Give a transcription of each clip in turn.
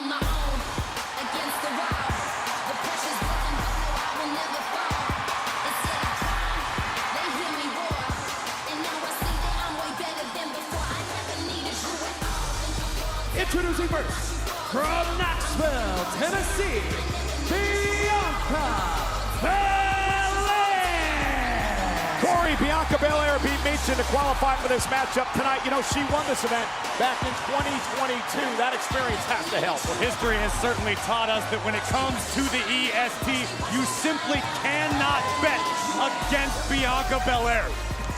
on my own, against the wall. The pressure's building, but no, I will never fall. Instead of crying, they hear me roar. And now I see that I'm way better than before. I never needed you at all. Introducing first, from Knoxville, Tennessee, Bianca Belair. Corey, Bianca Belair beat Michin to qualify for this matchup tonight. You know, she won this event back in 2022. That experience has to help. Well, history has certainly taught us that when it comes to the EST, you simply cannot bet against Bianca Belair.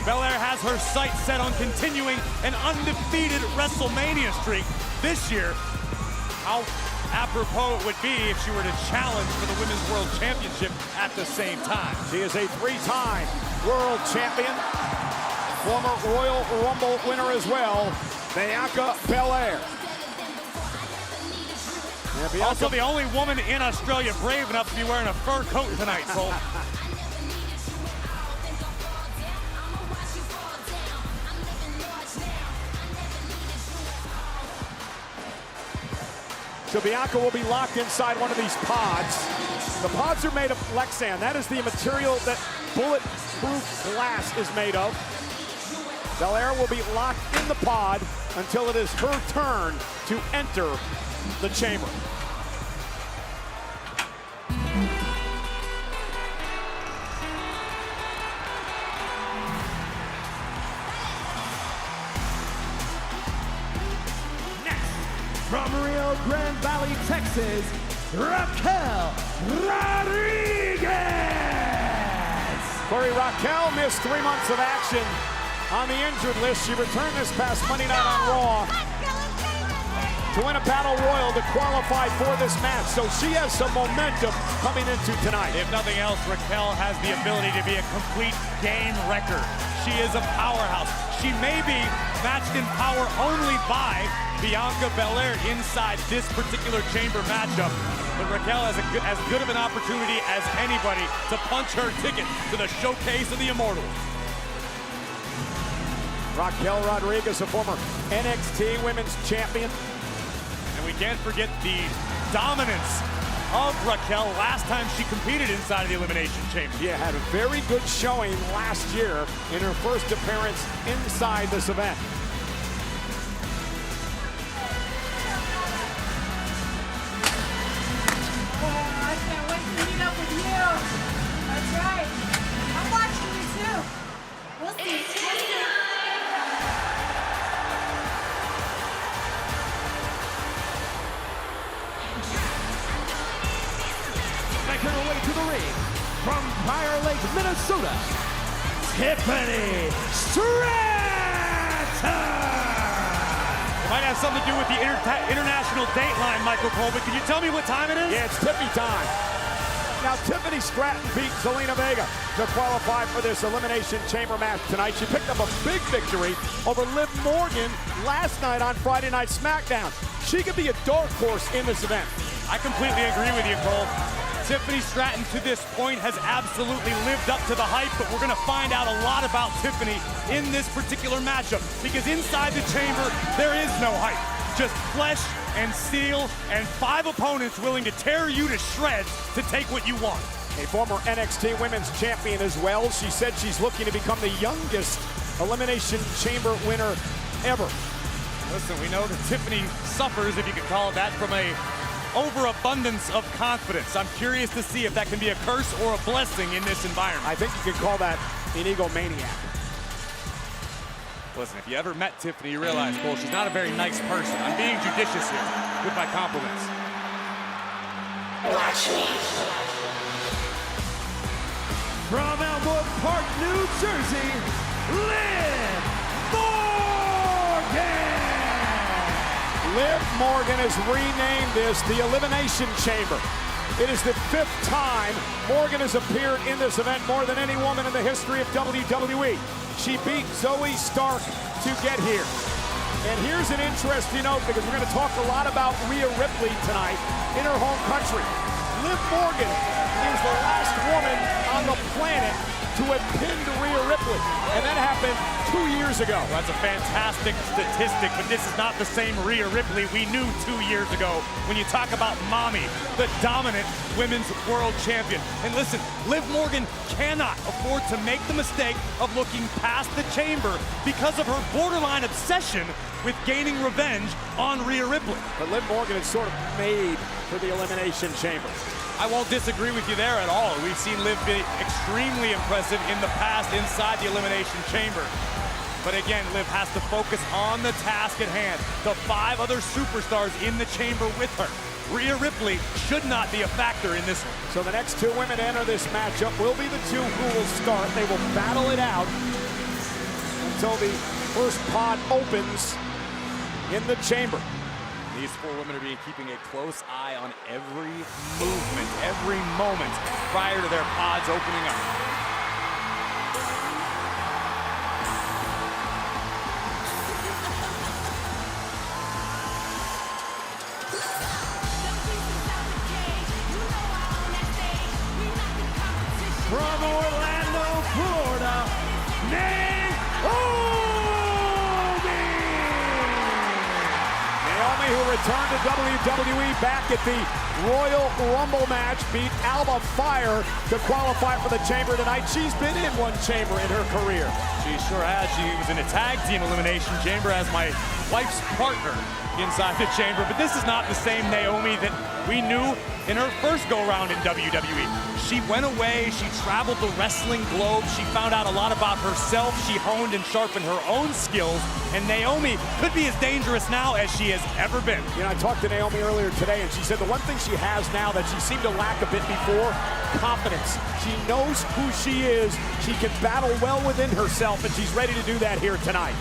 Belair has her sights set on continuing an undefeated WrestleMania streak this year. How apropos it would be if she were to challenge for the Women's World Championship at the same time. She is a three-time world champion, former Royal Rumble winner as well, Bianca Belair. Yeah, Also the only woman in Australia brave enough to be wearing a fur coat tonight, Cole. So Bianca will be locked inside one of these pods. The pods are made of Lexan. That is the material that bulletproof glass is made of. Belair will be locked in the pod until it is her turn to enter the chamber. From Rio Grande Valley, Texas, Raquel Rodriguez. Corey, Raquel missed 3 months of action on the injured list. She returned this past Monday night on Raw to win a Battle Royal to qualify for this match. So she has some momentum coming into tonight. If nothing else, Raquel has the ability to be a complete game wrecker. She is a powerhouse. She may be matched in power only by Bianca Belair inside this particular chamber matchup. But Raquel has as good of an opportunity as anybody to punch her ticket to the showcase of the Immortals. Raquel Rodriguez, a former NXT Women's Champion. And we can't forget the dominance of Raquel last time she competed inside of the Elimination Chamber. Yeah, had a very good showing last year in her first appearance inside this event. I can't wait to meet up with you. That's right. I'm watching you too. We'll see. Making her way to the ring from Prior Lake, Minnesota, Tiffany Stratton. It might have something to do with the international dateline, Michael Cole, but can you tell me what time it is? Yeah, it's Tiffy time. Now, Tiffany Stratton beat Zelina Vega to qualify for this Elimination Chamber match tonight. She picked up a big victory over Liv Morgan last night on Friday Night SmackDown. She could be a dark horse in this event. I completely agree with you, Cole. Tiffany Stratton to this point has absolutely lived up to the hype, but we're gonna find out a lot about Tiffany in this particular matchup, because inside the chamber, there is no hype. Just flesh and steel and 5 opponents willing to tear you to shreds to take what you want. A former NXT Women's Champion as well. She said she's looking to become the youngest Elimination Chamber winner ever. Listen, we know that Tiffany suffers, if you could call it that, from a overabundance of confidence. I'm curious to see if that can be a curse or a blessing in this environment. I think you could call that an egomaniac. Listen, if you ever met Tiffany, you realize, Cole, she's not a very nice person. I'm being judicious here with my compliments. Watch me. From Elmwood Park, New Jersey, Liv Morgan. Liv Morgan has renamed this the Elimination Chamber. It is the 5th time Morgan has appeared in this event, more than any woman in the history of WWE. She beat Zoe Stark to get here. And here's an interesting note, because we're going to talk a lot about Rhea Ripley tonight in her home country. Liv Morgan is the last woman on the planet to have pinned Rhea Ripley, and that happened 2 years ago. Well, that's a fantastic statistic, but this is not the same Rhea Ripley we knew 2 years ago. When you talk about Mommy, the dominant women's world champion. And listen, Liv Morgan cannot afford to make the mistake of looking past the chamber because of her borderline obsession with gaining revenge on Rhea Ripley. But Liv Morgan is sort of made for the Elimination Chamber. I won't disagree with you there at all. We've seen Liv be extremely impressive in the past inside the Elimination Chamber. But again, Liv has to focus on the task at hand. The 5 other superstars in the chamber with her. Rhea Ripley should not be a factor in this one. So the next 2 women to enter this matchup will be the 2 who will start. They will battle it out until the first pod opens in the chamber. These 4 women are keeping a close eye on every movement, every moment prior to their pods opening up. From Orlando, Florida, Naomi, who returned to WWE back at the Royal Rumble match, beat Alba Fire to qualify for the chamber tonight. She's been in one chamber in her career. She sure has. She was in a tag team elimination chamber as my wife's partner inside the chamber. But this is not the same Naomi that we knew in her first go-round in WWE. She went away, she traveled the wrestling globe, she found out a lot about herself, she honed and sharpened her own skills, and Naomi could be as dangerous now as she has ever been. You know, I talked to Naomi earlier today, and she said the one thing she has now that she seemed to lack a bit before, confidence. She knows who she is, she can battle well within herself, and she's ready to do that here tonight.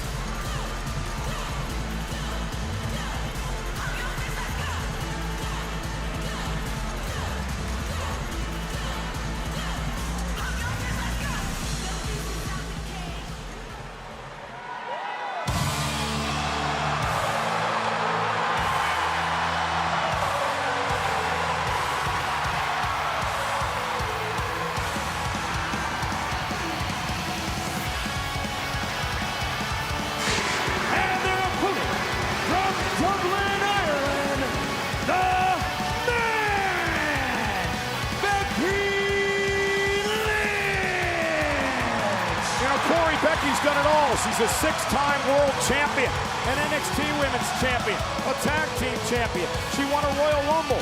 Becky's done it all. She's a 6-time world champion, an NXT Women's Champion, a tag team champion. She won a Royal Rumble,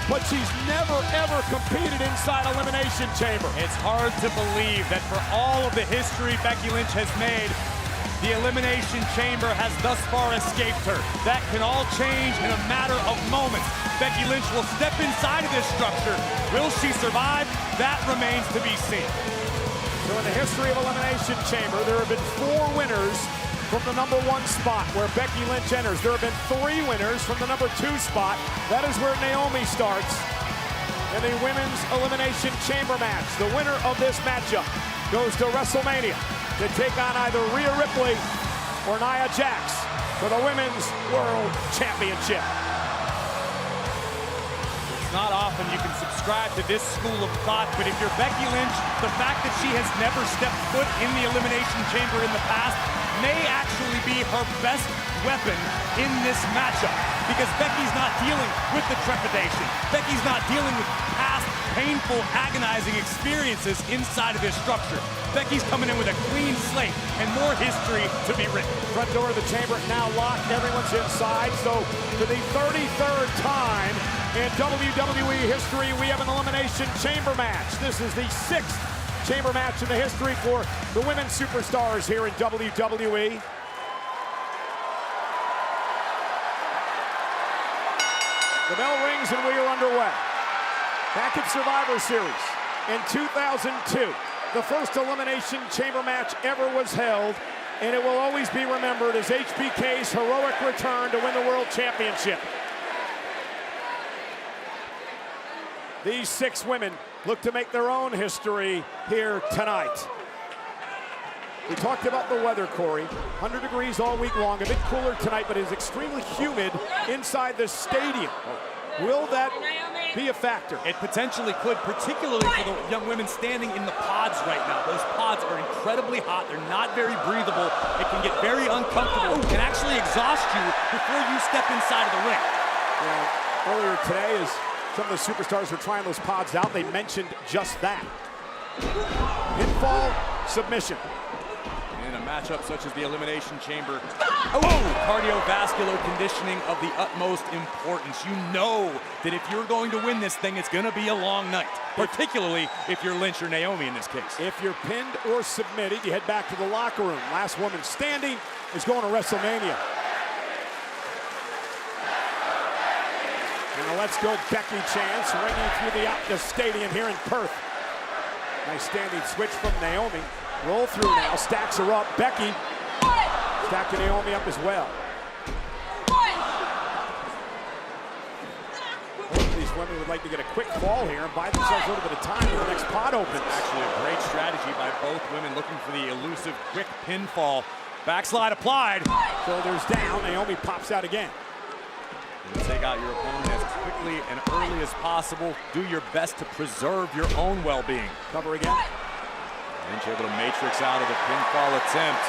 but she's never, ever competed inside Elimination Chamber. It's hard to believe that for all of the history Becky Lynch has made, the Elimination Chamber has thus far escaped her. That can all change in a matter of moments. Becky Lynch will step inside of this structure. Will she survive? That remains to be seen. So in the history of Elimination Chamber, there have been 4 winners from the number 1 spot where Becky Lynch enters. There have been 3 winners from the number 2 spot. That is where Naomi starts in the Women's Elimination Chamber match. The winner of this matchup goes to WrestleMania to take on either Rhea Ripley or Nia Jax for the Women's World Championship. Not often you can subscribe to this school of thought, but if you're Becky Lynch, the fact that she has never stepped foot in the Elimination Chamber in the past may actually be her best weapon in this matchup, because Becky's not dealing with the trepidation. Becky's not dealing with past painful, agonizing experiences inside of this structure. Becky's coming in with a clean slate and more history to be written. Front door of the chamber now locked. Everyone's inside. So for the 33rd time in WWE history, we have an Elimination Chamber match. This is the 6th chamber match in the history for the women's superstars here in WWE. The bell rings and we are underway. Back at Survivor Series in 2002, the first Elimination Chamber match ever was held, and it will always be remembered as HBK's heroic return to win the World Championship. These 6 women look to make their own history here tonight. We talked about the weather, Corey. 100 degrees all week long, a bit cooler tonight, but it is extremely humid inside the stadium. Will that be a factor. It potentially could, particularly for the young women standing in the pods right now. Those pods are incredibly hot. They're not very breathable. It can get very uncomfortable and actually exhaust you before you step inside of the ring. Yeah, earlier today, as some of the superstars were trying those pods out, they mentioned just that. Pinfall, submission. In a matchup such as the Elimination Chamber, cardiovascular conditioning of the utmost importance. You know that if you're going to win this thing, it's going to be a long night, particularly if you're Lynch or Naomi in this case. If you're pinned or submitted, you head back to the locker room. Last woman standing is going to WrestleMania. And a Let's Go Becky chants ringing through the stadium here in Perth. Nice standing switch from Naomi. Roll through now, stacks her up. Becky stacking Naomi up as well. Both of these women would like to get a quick fall here and buy themselves a little bit of time when the next pod opens. Actually a great strategy by both women looking for the elusive quick pinfall. Backslide applied. Shoulders down, Naomi pops out again. You take out your opponent as quickly and early as possible. Do your best to preserve your own well-being. Cover again. Lynch able to matrix out of the pinfall attempt.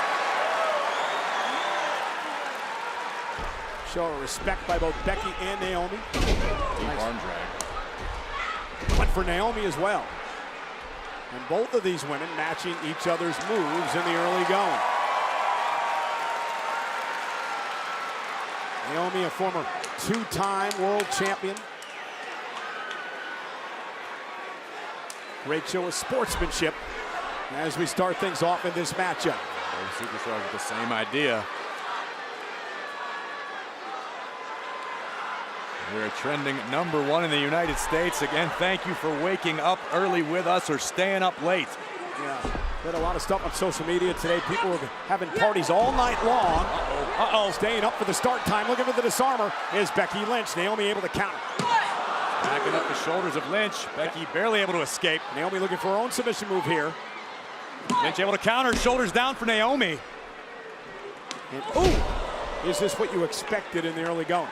Show respect by both Becky and Naomi. Deep arm drag. One for Naomi as well. And both of these women matching each other's moves in the early going. Naomi, a former two-time world champion. Great show of sportsmanship as we start things off in this matchup. Both superstars with the same idea. We're trending #1 in the United States. Again, thank you for waking up early with us or staying up late. Yeah, did a lot of stuff on social media today. People were having parties all night long. Staying up for the start time. Looking for the disarmer is Becky Lynch. Naomi able to counter. Backing up the shoulders of Lynch. Becky barely able to escape. Naomi looking for her own submission move here. Lynch able to counter. Shoulders down for Naomi. And, is this what you expected in the early going?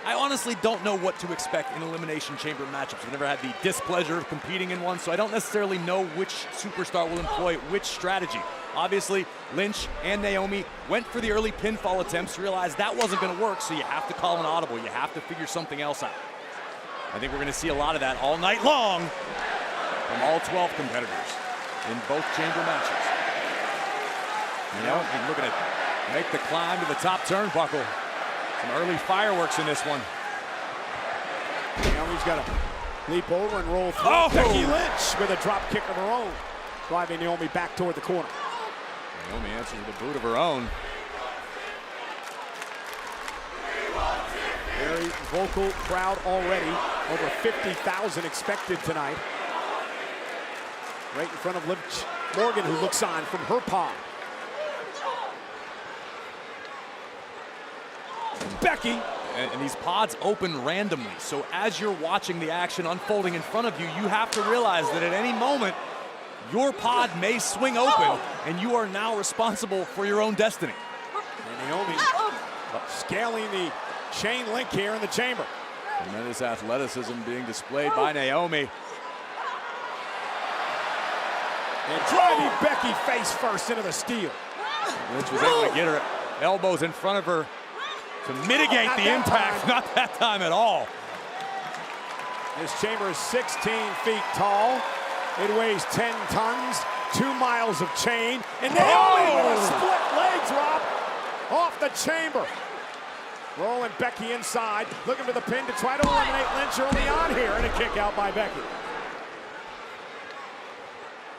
I honestly don't know what to expect in Elimination Chamber matchups. I've never had the displeasure of competing in one, so I don't necessarily know which superstar will employ which strategy. Obviously, Lynch and Naomi went for the early pinfall attempts, realized that wasn't going to work, so you have to call an audible. You have to figure something else out. I think we're going to see a lot of that all night long from all 12 competitors in both chamber matches. Naomi looking to make the climb to the top turnbuckle. Some early fireworks in this one. Naomi's got to leap over and roll through. Becky Lynch with a drop kick of her own, driving Naomi back toward the corner. Naomi answers with a boot of her own. Very vocal crowd already. Over 50,000 expected tonight. Right in front of Liv Morgan, who looks on from her pod. Becky. And these pods open randomly. So as you're watching the action unfolding in front of you, you have to realize that at any moment, your pod may swing open, and you are now responsible for your own destiny. And Naomi scaling the chain link here in the chamber. Tremendous athleticism being displayed by Naomi. And driving Becky face first into the steel. Lynch was able to get her elbows in front of her to mitigate the impact. Not that time at all. This chamber is 16 feet tall. It weighs 10 tons, 2 miles of chain. And Naomi with a split leg drop off the chamber. Rolling Becky inside, looking for the pin to try to eliminate Lynch early on here, and a kick out by Becky.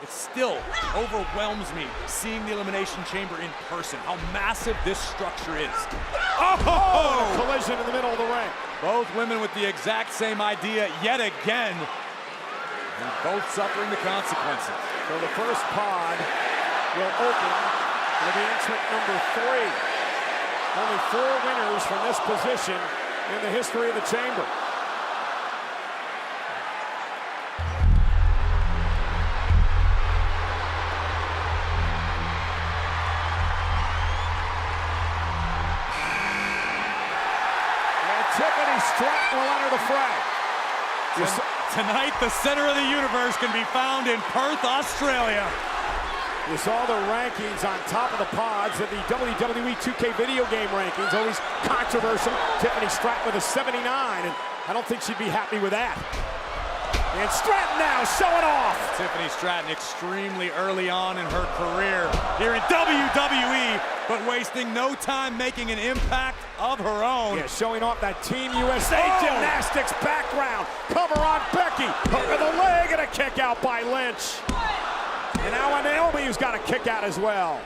It still overwhelms me seeing the Elimination Chamber in person, how massive this structure is. Oh, a collision in the middle of the ring. Both women with the exact same idea yet again, and both suffering the consequences. So the first pod will open with the entrant number 3. Only 4 winners from this position in the history of the chamber. Tiffany Stratton will enter the fray. Tonight, the center of the universe can be found in Perth, Australia. You saw the rankings on top of the pods of the WWE 2K video game rankings. Always controversial. Tiffany Stratton with a 79, and I don't think she'd be happy with that. And Stratton now showing off. Tiffany Stratton extremely early on in her career here in WWE, but wasting no time making an impact of her own. Yeah, showing off that Team USA gymnastics background. Cover on Becky. Hook of the leg and a kick out by Lynch. And now Naomi, who's got a kick out as well.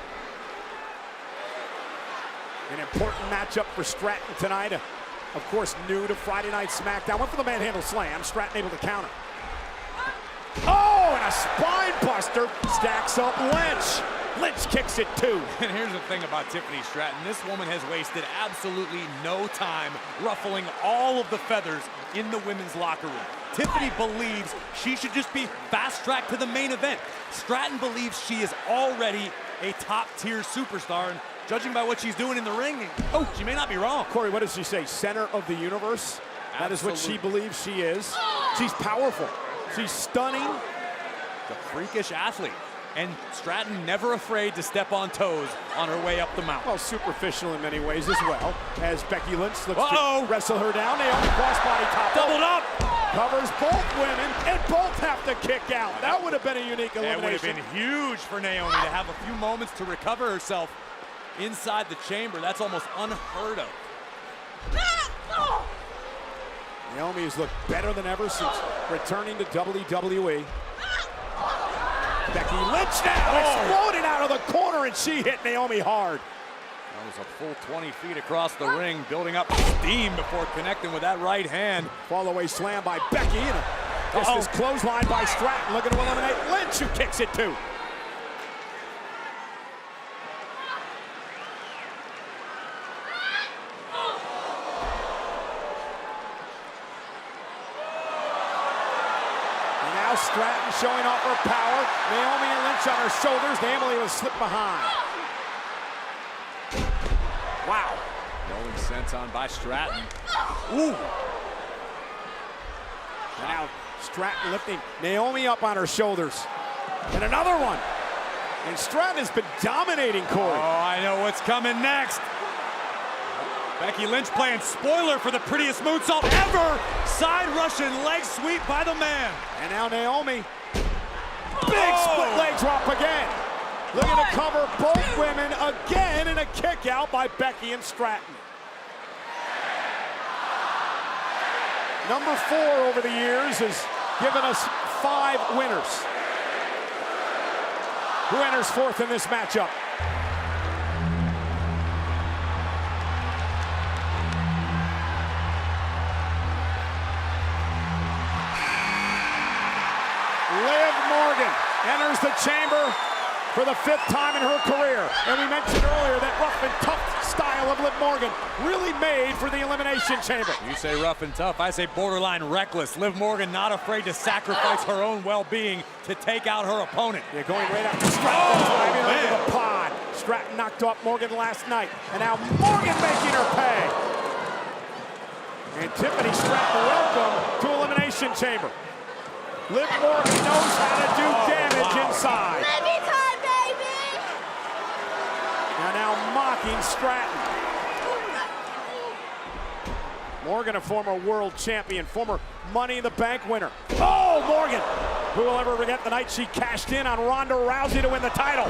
An important matchup for Stratton tonight. Of course, new to Friday Night SmackDown. Went for the manhandle slam. Stratton able to counter. Oh, and a spine buster stacks up Lynch. Lynch kicks it too. And here's the thing about Tiffany Stratton. This woman has wasted absolutely no time ruffling all of the feathers in the women's locker room. Tiffany believes she should just be fast-tracked to the main event. Stratton believes she is already a top-tier superstar, and judging by what she's doing in the ring, she may not be wrong. Corey, what does she say? Center of the universe? That is what she believes she is. She's powerful. She's stunning. The freakish athlete. And Stratton never afraid to step on toes on her way up the mountain. Well, superficial in many ways as well. As Becky Lynch looks to wrestle her down. Naomi crossbody top. Doubled up. Covers both women, and both have to kick out. That would have been a unique elimination. It would have been huge for Naomi to have a few moments to recover herself inside the chamber. That's almost unheard of. Naomi has looked better than ever since returning to WWE. Becky Lynch now exploded out of the corner, and she hit Naomi hard. That was a full 20 feet across the ring, building up steam before connecting with that right hand. Fall-away slam by Becky, and this clothesline by Stratton, looking to eliminate Lynch, who kicks it too. Stratton showing off her power. Naomi and Lynch on her shoulders. Naomi was slipped behind. Wow. Rolling sense on by Stratton. Ooh. And now Stratton lifting Naomi up on her shoulders. And another one. And Stratton has been dominating Corey. Oh, I know what's coming next. Becky Lynch playing spoiler for the prettiest moonsault ever. Side Russian leg sweep by the man. And now Naomi. Big split leg drop again. Looking to cover both women again, and a kick out by Becky and Stratton. Number 4 over the years has given us 5 winners. Who enters fourth in this matchup? Liv Morgan enters the chamber for the 5th time in her career. And we mentioned earlier that rough and tough style of Liv Morgan really made for the Elimination Chamber. You say rough and tough, I say borderline reckless. Liv Morgan not afraid to sacrifice her own well-being to take out her opponent. Yeah, going right after Stratton, driving her into the pod. Stratton knocked off Morgan last night, and now Morgan making her pay. And Tiffany Stratton, welcome to Elimination Chamber. Liv Morgan knows how to do damage inside. Baby time, baby! And now mocking Stratton. Morgan, a former world champion, former Money in the Bank winner. Oh, Morgan! Who will ever forget the night she cashed in on Ronda Rousey to win the title?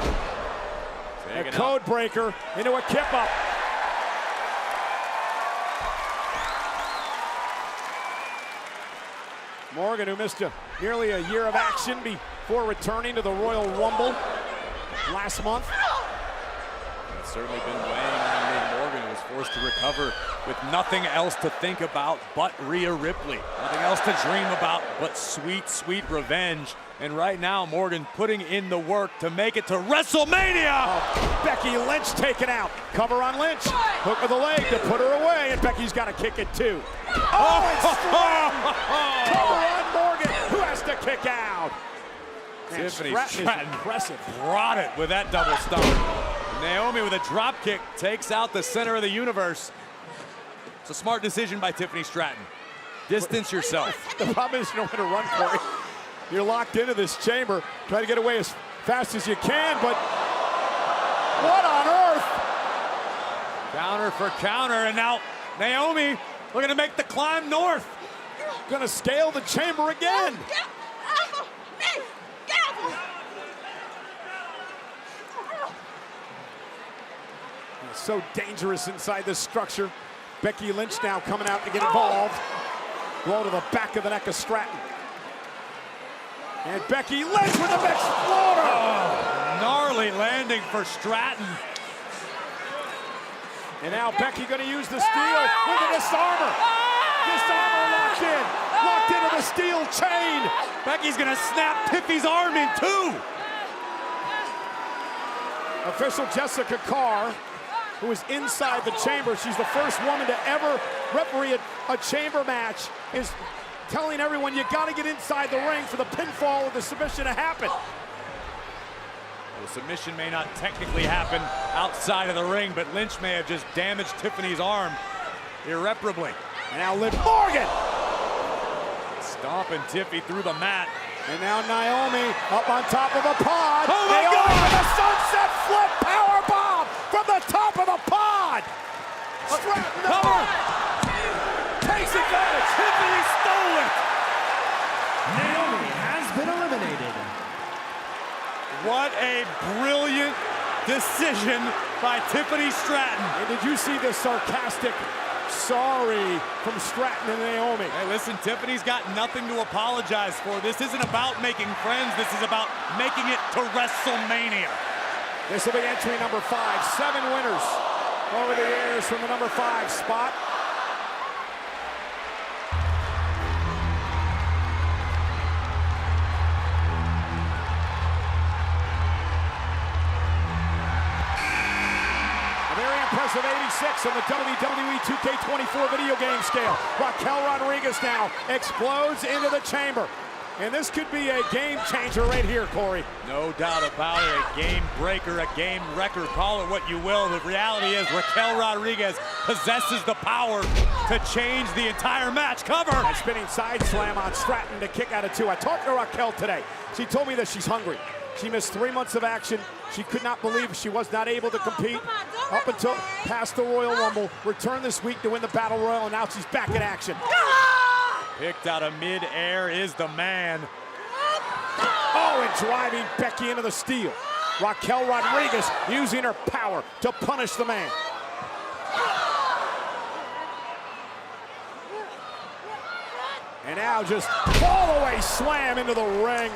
A code breaker into a kip-up. Morgan, who missed nearly a year of action before returning to the Royal Rumble last month. It's certainly been weighing on Liv Morgan, who was forced to recover with nothing else to think about but Rhea Ripley. Nothing else to dream about but sweet, sweet revenge. And right now, Morgan putting in the work to make it to WrestleMania! Oh, Becky Lynch taken out. Cover on Lynch. Hook of the leg to put her away, and Becky's got to kick it too. Oh, it's cover on Morgan, who has to kick out. And Tiffany Stratton is impressive. Brought it with that double stomp. Naomi with a drop kick takes out the center of the universe. It's a smart decision by Tiffany Stratton. Distance yourself. The problem is you don't want to run for it. You're locked into this chamber. Try to get away as fast as you can, but what on earth? Counter for counter, and now Naomi looking to make the climb north. Gonna scale the chamber again. It's so dangerous inside this structure. Becky Lynch now coming out to get involved. Blow to the back of the neck of Stratton. And Becky Lynch with the exploder. Oh, gnarly landing for Stratton. And now Becky gonna use the steel with the disarmer. Disarmer locked in. Locked into the steel chain. Becky's gonna snap Tiffy's arm in two. Official Jessica Carr, who is inside the chamber, she's the first woman to ever referee a chamber match, is telling everyone you gotta get inside the ring for the pinfall or the submission to happen. The submission may not technically happen outside of the ring, but Lynch may have just damaged Tiffany's arm irreparably. And now Liv Morgan. Stomping Tiffy through the mat. And now Naomi up on top of a pod. Oh my Naomi God! with a sunset flip power bomb from the top of the pod. Stratton Cover. takes advantage. Tiffany stole it. Naomi has been eliminated. What a brilliant decision by Tiffany Stratton. And did you see this sarcastic sorry from Stratton and Naomi? Hey, listen, Tiffany's got nothing to apologize for. This isn't about making friends. This is about making it to WrestleMania. This will be entry number 5. 7 winners over the years from the number 5 spot. A very impressive 86 on the WWE 2K24 video game scale. Raquel Rodriguez now explodes into the chamber. And this could be a game changer right here, Corey. No doubt about it. A game breaker, a game wrecker, call it what you will. The reality is Raquel Rodriguez possesses the power to change the entire match. Cover! A spinning side slam on Stratton to kick out of 2. I talked to Raquel today. She told me that she's hungry. She missed 3 months of action. She could not believe she was not able to compete up until past the Royal Rumble. Returned this week to win the Battle Royal, and now she's back in action. Picked out of mid-air is the man. Oh, and driving Becky into the steel. Raquel Rodriguez using her power to punish the man. And now just fall-away slam into the ring.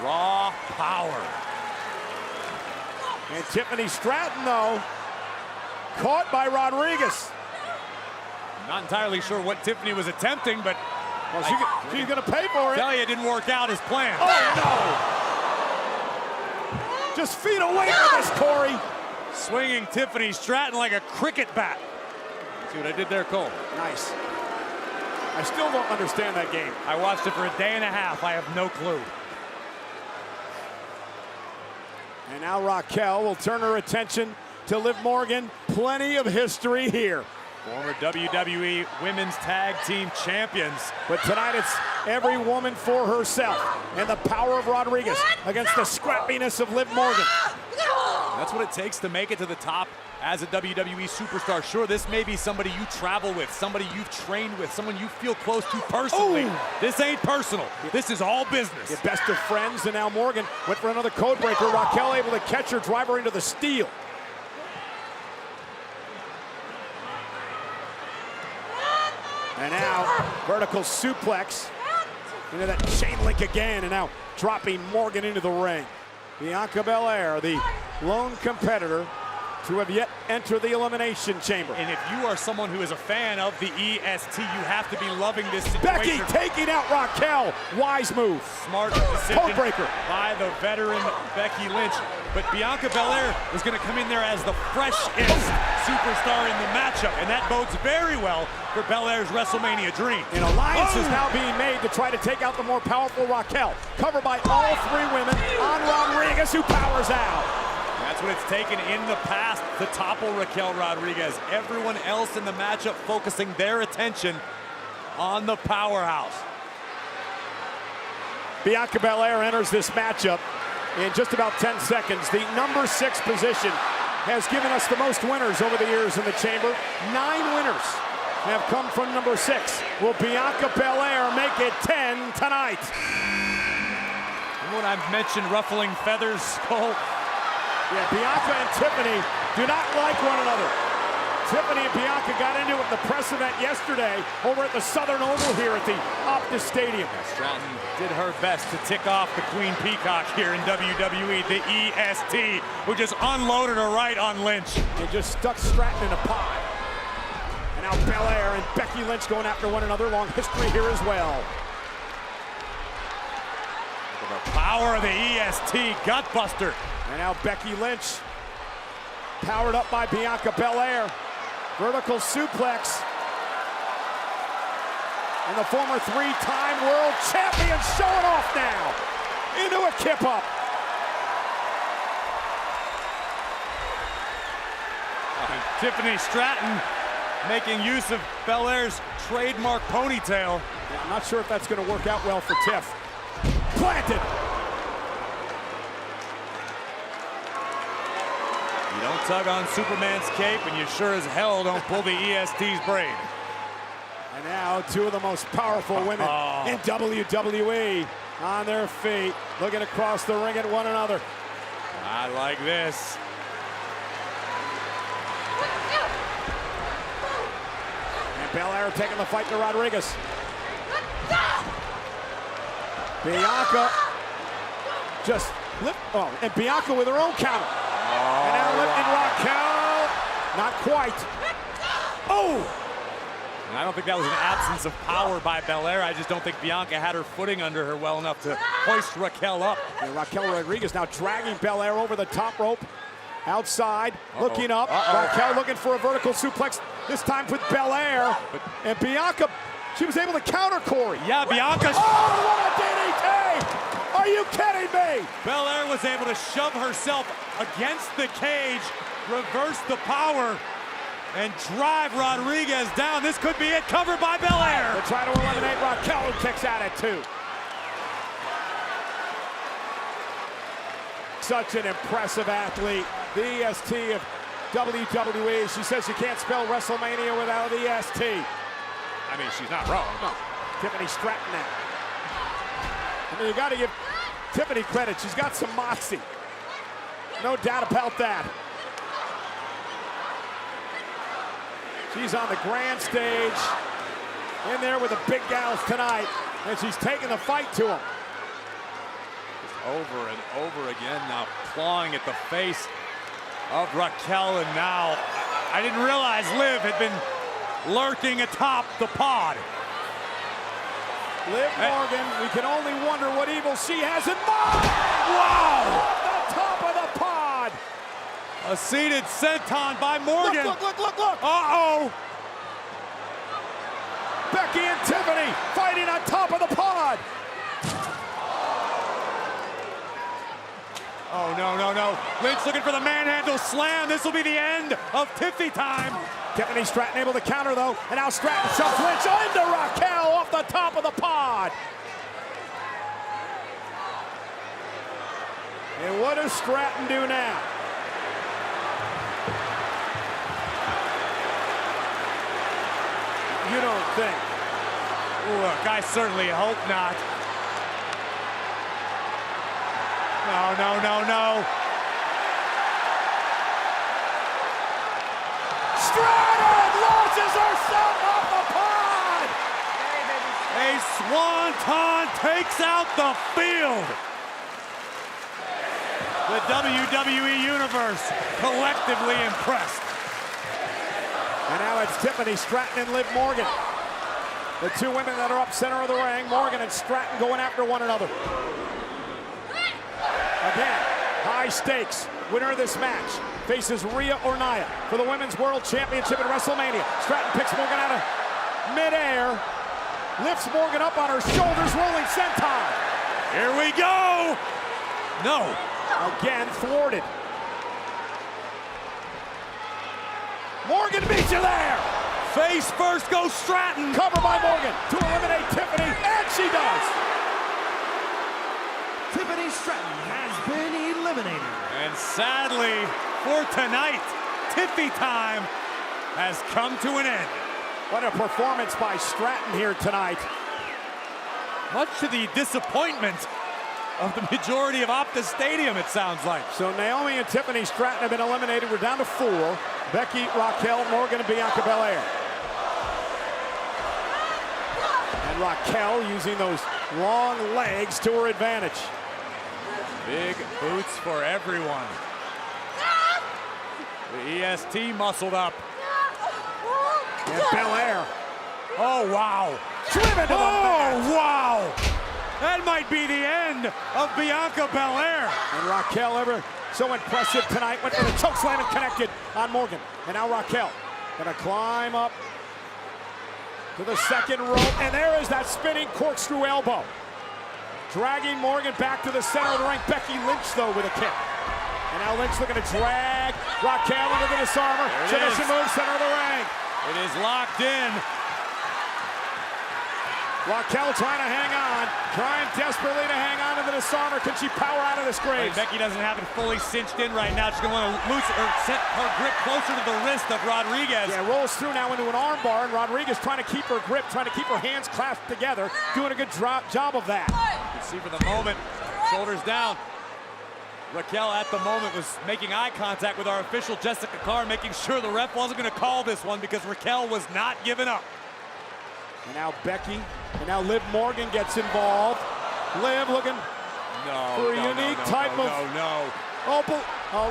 Raw power. And Tiffany Stratton, though, caught by Rodriguez. Not entirely sure what Tiffany was attempting, but Well, she's going to pay for it. tell you it didn't work out as planned. Oh, no. Just feet away from this, Corey. Swinging Tiffany Stratton like a cricket bat. See what I did there, Cole? Nice. I still don't understand that game. I watched it for a day and a half. I have no clue. And now Raquel will turn her attention to Liv Morgan. Plenty of history here. Former WWE Women's Tag Team Champions. But tonight it's every woman for herself. And the power of Rodriguez against the scrappiness of Liv Morgan. That's what it takes to make it to the top as a WWE superstar. Sure, this may be somebody you travel with, somebody you've trained with, someone you feel close to personally. Ooh. This ain't personal. This is all business. The best of friends, and now Morgan went for another code breaker. Raquel able to catch her, drive her into the steel. And now vertical suplex into that chain link again, and now dropping Morgan into the ring. Bianca Belair, the lone competitor to have yet entered the Elimination Chamber. And if you are someone who is a fan of the EST, you have to be loving this situation. Becky taking out Raquel. Wise move. Smart decision Code breaker by the veteran Becky Lynch. But Bianca Belair is going to come in there as the freshest superstar in the matchup, and that bodes very well for Belair's WrestleMania dream. An alliance is now being made to try to take out the more powerful Raquel. Covered by all 3 women on Rodriguez, who powers out. That's what it's taken in the past to topple Raquel Rodriguez. Everyone else in the matchup focusing their attention on the powerhouse. Bianca Belair enters this matchup in just about 10 seconds. The number 6 position has given us the most winners over the years in the chamber. 9 winners have come from number 6. Will Bianca Belair make it 10 tonight? And when I mentioned ruffling feathers, Cole, Yeah, Bianca and Tiffany do not like one another. Tiffany and Bianca got into it in the press event yesterday over at the Southern Oval here at the Optus Stadium. Stratton did her best to tick off the Queen Peacock here in WWE, the EST, who just unloaded her right on Lynch. And just stuck Stratton in a pie. And now Belair and Becky Lynch going after one another. Long history here as well. The power of the EST Gutbuster. And now Becky Lynch, powered up by Bianca Belair. Vertical suplex. And the former 3-time world champion showing off now. Into a kip up. Tiffany Stratton making use of Belair's trademark ponytail. Yeah, I'm not sure if that's going to work out well for Tiff. Planted. You don't tug on Superman's cape, and you sure as hell don't pull the EST's braid. And now 2 of the most powerful women in WWE on their feet, looking across the ring at one another. I like this. And Belair taking the fight to Rodriguez. Bianca just and Bianca with her own counter. And now lifting Raquel. Not quite. Oh! And I don't think that was an absence of power by Belair. I just don't think Bianca had her footing under her well enough to hoist Raquel up. And Raquel Rodriguez now dragging Belair over the top rope. Outside, looking up. Raquel looking for a vertical suplex, this time with Belair. And Bianca, she was able to counter Corey. Yeah, Bianca. Oh, what a DDT! Are you kidding me? Belair was able to shove herself against the cage, reverse the power, and drive Rodriguez down. This could be it, covered by Belair. They'll try to eliminate Raquel, who kicks at it too. Such an impressive athlete. The EST of WWE. She says you can't spell WrestleMania without the EST. I mean, she's not wrong. No. Tiffany Stratton now. I mean, you got to give Tiffany credit. She's got some moxie. No doubt about that. She's on the grand stage, in there with the big gals tonight, and she's taking the fight to them. Over and over again now, clawing at the face of Raquel, and now I didn't realize Liv had been lurking atop the pod. Liv Morgan, we can only wonder what evil she has in mind. Wow! Off the top of the pod. A seated senton by Morgan. Look. Uh-oh! Becky and Tiffany fighting on top of the pod. Oh, no. Lynch looking for the manhandle slam. This will be the end of Tiffy time. Tiffany Stratton able to counter, though. And now Stratton shoves Lynch into Raquel off the top of the pod. And what does Stratton do now? You don't think? Look, I certainly hope not. No. Stratton launches herself off the pod! A swanton takes out the field. The WWE Universe collectively impressed. And now it's Tiffany Stratton and Liv Morgan. The 2 women that are up center of the ring, Morgan and Stratton going after one another. Again, high stakes. Winner of this match faces Rhea or Nia for the Women's World Championship at WrestleMania. Stratton picks Morgan out of midair, lifts Morgan up on her shoulders, rolling senton. Here we go. No. Again, thwarted. Morgan beats you there. Face first goes Stratton. Cover by Morgan to eliminate Tiffany, and she does. Tiffany Stratton has been eliminated. And sadly, for tonight, Tiffy time has come to an end. What a performance by Stratton here tonight. Much to the disappointment of the majority of Optus Stadium, it sounds like. So Naomi and Tiffany Stratton have been eliminated. We're down to 4. Becky, Raquel, Morgan, and Bianca Belair. And Raquel using those long legs to her advantage. Big boots for everyone. The EST muscled up. And Belair. Oh, wow. Driven to the mat. Oh, wow. That might be the end of Bianca Belair. And Raquel, ever so impressive tonight, went for the chokeslam and connected on Morgan. And now Raquel gonna climb up to the second rope, and there is that spinning corkscrew elbow. Dragging Morgan back to the center of the ring. Becky Lynch, though, with a kick. And now Lynch looking to drag Raquel into the disarmer. Submission move, center of the ring. It is locked in. Raquel trying to hang on, trying desperately to hang on to the disarmer. Can she power out of this grave? Becky doesn't have it fully cinched in right now. She's going to want to loose or set her grip closer to the wrist of Rodriguez. Yeah, rolls through now into an armbar, and Rodriguez trying to keep her grip, trying to keep her hands clasped together, doing a good job of that. You can see for the moment, shoulders down. Raquel at the moment was making eye contact with our official Jessica Carr, making sure the ref wasn't going to call this one because Raquel was not giving up. And now Becky, and now Liv Morgan gets involved. Liv looking for a unique type of... Oh,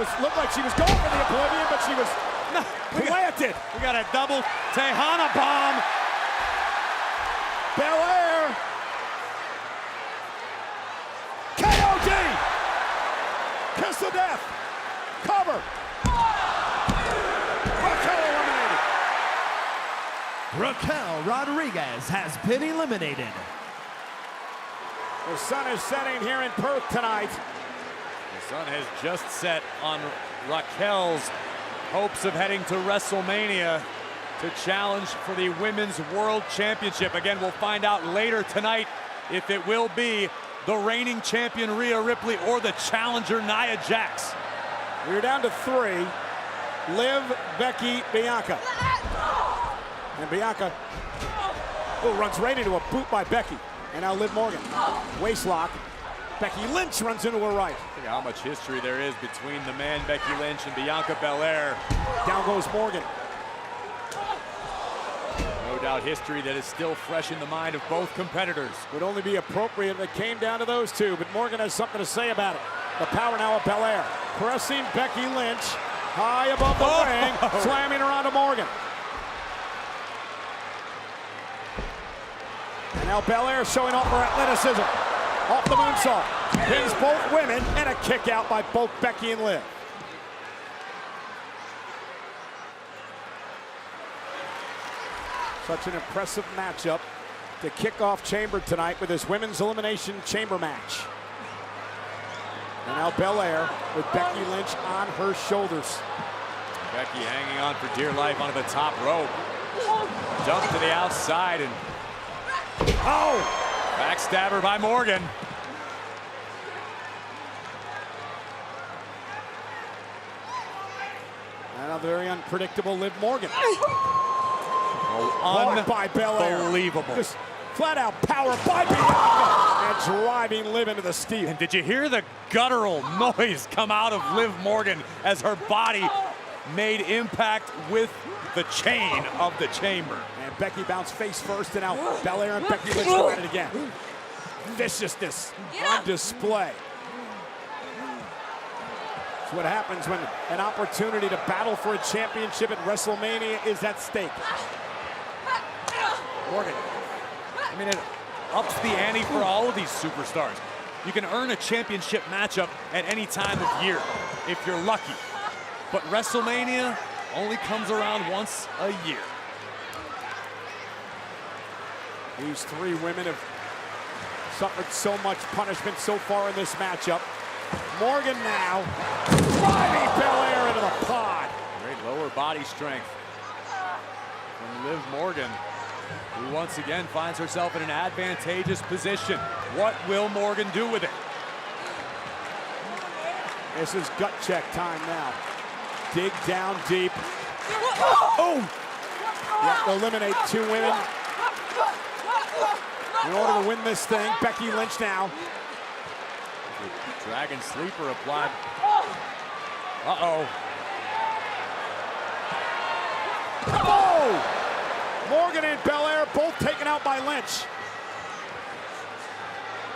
it looked like she was going for the Oblivion, but she was planted. We got a double Tejana bomb. Belair. KOD. Kiss of death. Cover. Raquel eliminated. Raquel Rodriguez has been eliminated. The sun is setting here in Perth tonight. The sun has just set on Raquel's hopes of heading to WrestleMania to challenge for the Women's World Championship. Again, we'll find out later tonight if it will be the reigning champion Rhea Ripley or the challenger Nia Jax. We're down to 3. Liv, Becky, Bianca. And Bianca runs right into a boot by Becky. And now Liv Morgan. Waist lock. Becky Lynch runs into her right. Think how much history there is between the man Becky Lynch and Bianca Belair. Down goes Morgan. No doubt history that is still fresh in the mind of both competitors. Would only be appropriate if it came down to those two, but Morgan has something to say about it. The power now of Belair. Pressing Becky Lynch high above the ring, slamming her onto Morgan. And now Belair showing off her athleticism. Off the moonsault. Pins both women, and a kick out by both Becky and Liv. Such an impressive matchup to kick off Chamber tonight with this Women's Elimination Chamber match. And now Belair with Becky Lynch on her shoulders. Becky hanging on for dear life onto the top rope. Jump to the outside and backstabber by Morgan. And a very unpredictable Liv Morgan. Unbelievable. By Belair. Just flat out power by Bianca and driving Liv into the steel. And did you hear the guttural noise come out of Liv Morgan as her body made impact with the chain of the chamber? And Becky bounced face first, and now Belair and Becky Lynch go at it again. Viciousness on display. It's what happens when an opportunity to battle for a championship at WrestleMania is at stake. Morgan. I mean, it ups the ante for all of these superstars. You can earn a championship matchup at any time of year if you're lucky. But WrestleMania only comes around once a year. These 3 women have suffered so much punishment so far in this matchup. Morgan now driving Belair into the pod. Great lower body strength from Liv Morgan, who once again finds herself in an advantageous position. What will Morgan do with it? This is gut check time now. Dig down deep. Oh! You have to eliminate 2 women in order to win this thing. Becky Lynch now. Dragon sleeper applied. Uh-oh. Oh! Morgan and Belair both taken out by Lynch.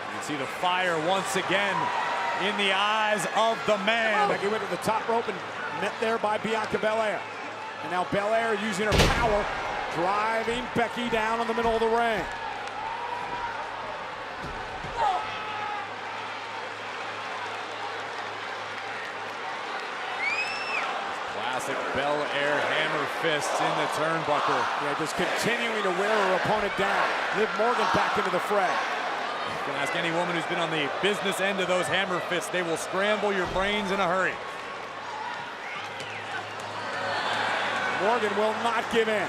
You can see the fire once again in the eyes of the man. Becky went to the top rope and met there by Bianca Belair. And now Belair using her power, driving Becky down in the middle of the ring. Classic Belair hammer fists in the turnbuckle. Yeah, just continuing to wear her opponent down. Liv Morgan back into the fray. You can ask any woman who's been on the business end of those hammer fists. They will scramble your brains in a hurry. Morgan will not give in.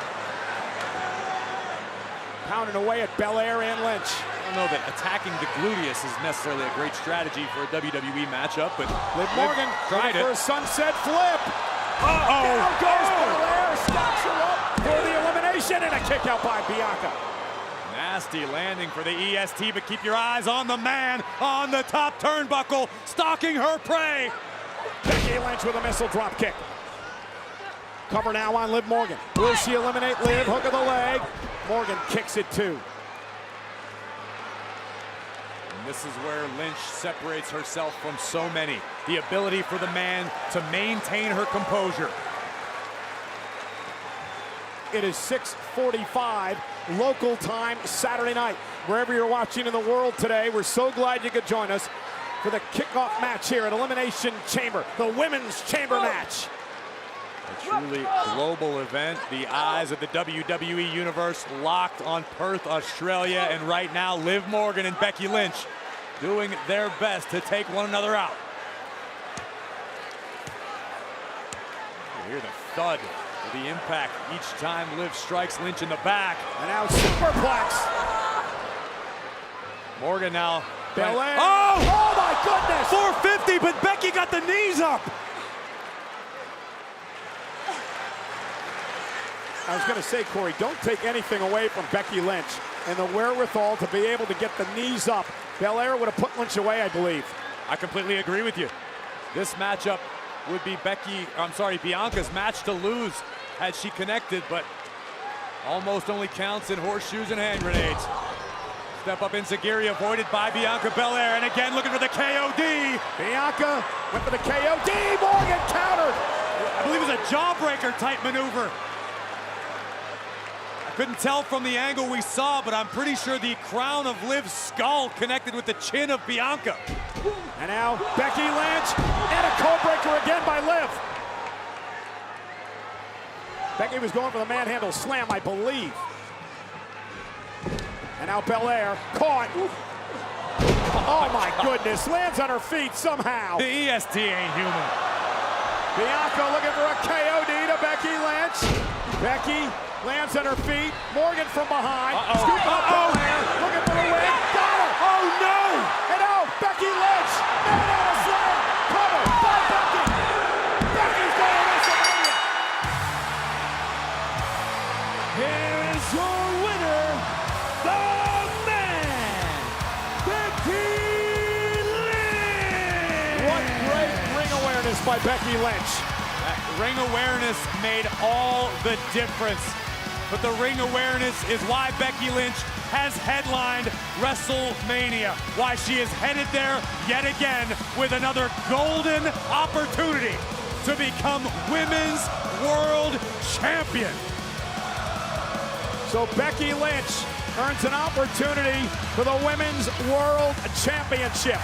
Pounding away at Belair and Lynch. I don't know that attacking the gluteus is necessarily a great strategy for a WWE matchup, but Liv Morgan tried it. for a sunset flip. Uh-oh! Down goes Belair, stocks her up for the elimination, and a kick out by Bianca. Nasty landing for the EST, but keep your eyes on the man on the top turnbuckle, stalking her prey. Becky Lynch with a missile drop kick. Cover now on Liv Morgan. Will she eliminate Liv? Hook of the leg. Morgan kicks it too. And this is where Lynch separates herself from so many. The ability for the man to maintain her composure. It is 6:45 local time Saturday night. Wherever you're watching in the world today, we're so glad you could join us for the kickoff match here at Elimination Chamber, the Women's Chamber match. A truly global event. The eyes of the WWE Universe locked on Perth, Australia, and right now Liv Morgan and Becky Lynch doing their best to take one another out. You hear the thud of the impact each time Liv strikes Lynch in the back. And now superplex. Morgan now. Belair. Oh! Oh my goodness! 450, but Becky got the knees up. I was going to say, Corey, don't take anything away from Becky Lynch and the wherewithal to be able to get the knees up. Belair would have put Lynch away, I believe. I completely agree with you. This matchup would be Bianca's match to lose had she connected, but almost only counts in horseshoes and hand grenades. Step up Enziguri avoided by Bianca Belair, and again looking for the KOD. Bianca went for the KOD. Morgan countered. I believe it was a jawbreaker type maneuver. Couldn't tell from the angle we saw, but I'm pretty sure the crown of Liv's skull connected with the chin of Bianca. And now Becky Lynch and a codebreaker again by Liv. Becky was going for the manhandle slam, I believe. And now Belair caught. Oh my goodness, lands on her feet somehow. The EST ain't human. Bianca looking for a KOD to Becky Lynch. Becky lands on her feet. Morgan from behind. Scoop up Belair. Looking for the win. Got her. Oh no! And now Becky Lynch. Banana slam. Cover by Becky. Becky's going to WrestleMania. Here is your winner, the man, Becky Lynch. What great ring awareness by Becky Lynch. That ring awareness made all the difference. But the ring awareness is why Becky Lynch has headlined WrestleMania. Why she is headed there yet again with another golden opportunity to become Women's World Champion. So Becky Lynch earns an opportunity for the Women's World Championship.